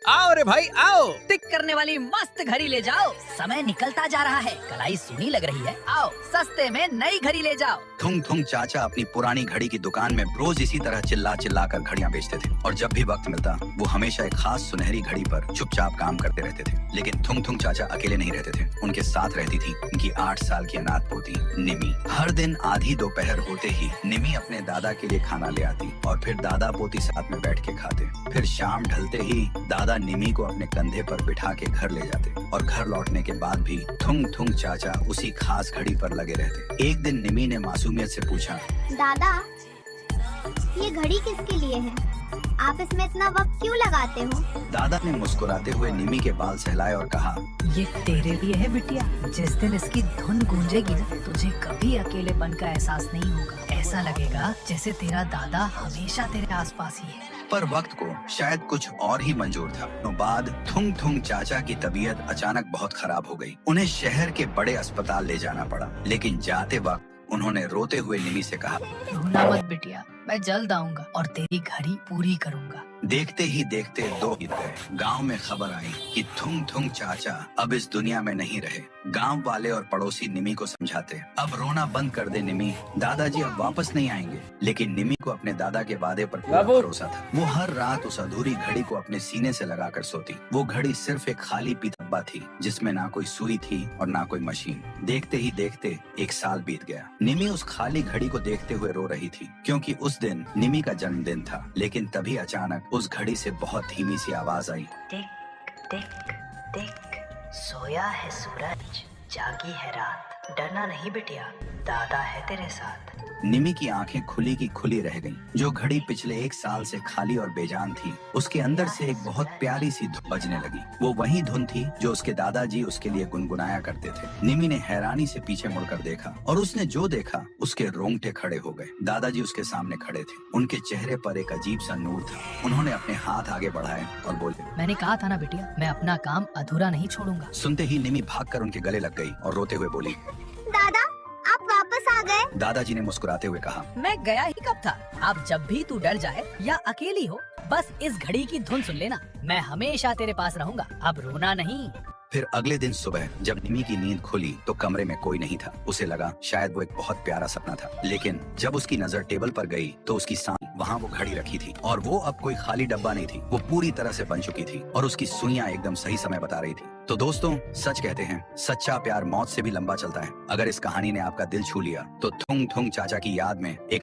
आओ रे भाई आओ। टिक करने वाली मस्त घड़ी ले जाओ, समय निकलता जा रहा है, कलाई सुनी लग रही है, आओ सस्ते में नई घड़ी ले जाओ। थुंग थुंग चाचा अपनी पुरानी घड़ी की दुकान में रोज इसी तरह चिल्ला चिल्ला कर घड़ियां बेचते थे और जब भी वक्त मिलता वो हमेशा एक खास सुनहरी घड़ी पर चुपचाप काम करते रहते थे। लेकिन थुंग थुंग चाचा अकेले नहीं रहते थे, उनके साथ रहती थी उनकी 8 साल की अनाथ पोती निमी। हर दिन आधी दोपहर होते ही निमी अपने दादा के लिए खाना ले आती और फिर दादा पोती साथ में बैठ के खाते। फिर शाम ढलते ही दादा निमी को अपने कंधे पर बिठा के घर ले जाते और घर लौटने के बाद भी थुंग थुंग चाचा उसी खास घड़ी पर लगे रहते। एक दिन निमी ने मासूमियत से पूछा, दादा ये घड़ी किसके लिए है? आप इसमें इतना वक्त क्यों लगाते हो? दादा ने मुस्कुराते हुए निमी के बाल सहलाए और कहा, ये तेरे लिए है बिटिया, जिस दिन इसकी धुन गूंजेगी ना तुझे कभी अकेलेपन का एहसास नहीं होगा, ऐसा लगेगा जैसे तेरा दादा हमेशा तेरे आसपास ही है। पर वक्त को शायद कुछ और ही मंजूर था। तो बाद थुंग थुंग चाचा की तबीयत अचानक बहुत खराब हो गई। उन्हें शहर के बड़े अस्पताल ले जाना पड़ा, लेकिन जाते वक्त उन्होंने रोते हुए निमी से कहा, रोना मत बिटिया, मैं जल्द आऊंगा और तेरी घड़ी पूरी करूंगा। देखते ही देखते 2 बीत गए। गांव में खबर आई कि थुंग थुंग चाचा अब इस दुनिया में नहीं रहे। गांव वाले और पड़ोसी निमी को समझाते, अब रोना बंद कर दे निमी, दादाजी अब वापस नहीं आएंगे। लेकिन निमी को अपने दादा के वादे पर पूरा भरोसा था। वो हर रात उस अधूरी घड़ी को अपने सीने से लगाकर सोती। वो घड़ी सिर्फ एक खाली पीतब्बा थी जिसमें ना कोई सुई थी और ना कोई मशीन। देखते ही देखते 1 साल बीत गया। निमी उस खाली घड़ी को देखते हुए रो रही थी क्योंकि उस दिन निमी का जन्मदिन था। लेकिन तभी अचानक उस घड़ी से बहुत धीमी सी आवाज आई, टिक टिक टिक, सोया है सूरज, जागी है रात, डरना नहीं बिटिया, दादा है तेरे साथ। निमी की आंखें खुली की खुली रह गईं। जो घड़ी पिछले 1 साल से खाली और बेजान थी, उसके अंदर से एक बहुत प्यारी सी धुन बजने लगी। वो वही धुन थी जो उसके दादाजी उसके लिए गुनगुनाया करते थे। निमी ने हैरानी से पीछे मुड़कर देखा और उसने जो देखा उसके रोंगटे खड़े हो गए। दादाजी उसके सामने खड़े थे। उनके चेहरे पर एक अजीब सा नूर था। उन्होंने अपने हाथ आगे बढ़ाए और बोले, मैंने कहा था ना बिटिया, मैं अपना काम अधूरा नहीं छोड़ूंगा। सुनते ही निमी भागकर उनके गले लग गई और रोते हुए बोली, दादा आप वापस आ गए? दादाजी ने मुस्कुराते हुए कहा, मैं गया ही कब था, अब जब भी तू डर जाए या अकेली हो बस इस घड़ी की धुन सुन लेना, मैं हमेशा तेरे पास रहूंगा, अब रोना नहीं। फिर अगले दिन सुबह जब निमी की नींद खुली तो कमरे में कोई नहीं था। उसे लगा शायद वो एक बहुत प्यारा सपना था। लेकिन जब उसकी नजर टेबल पर गई तो उसकी सामने वहाँ वो घड़ी रखी थी और वो अब कोई खाली डब्बा नहीं थी, वो पूरी तरह से बन चुकी थी और उसकी सुइयां एकदम सही समय बता रही थी। तो दोस्तों, सच कहते हैं सच्चा प्यार मौत से भी लंबा चलता है। अगर इस कहानी ने आपका दिल छू लिया तो थुंग थुंग चाचा की याद में एक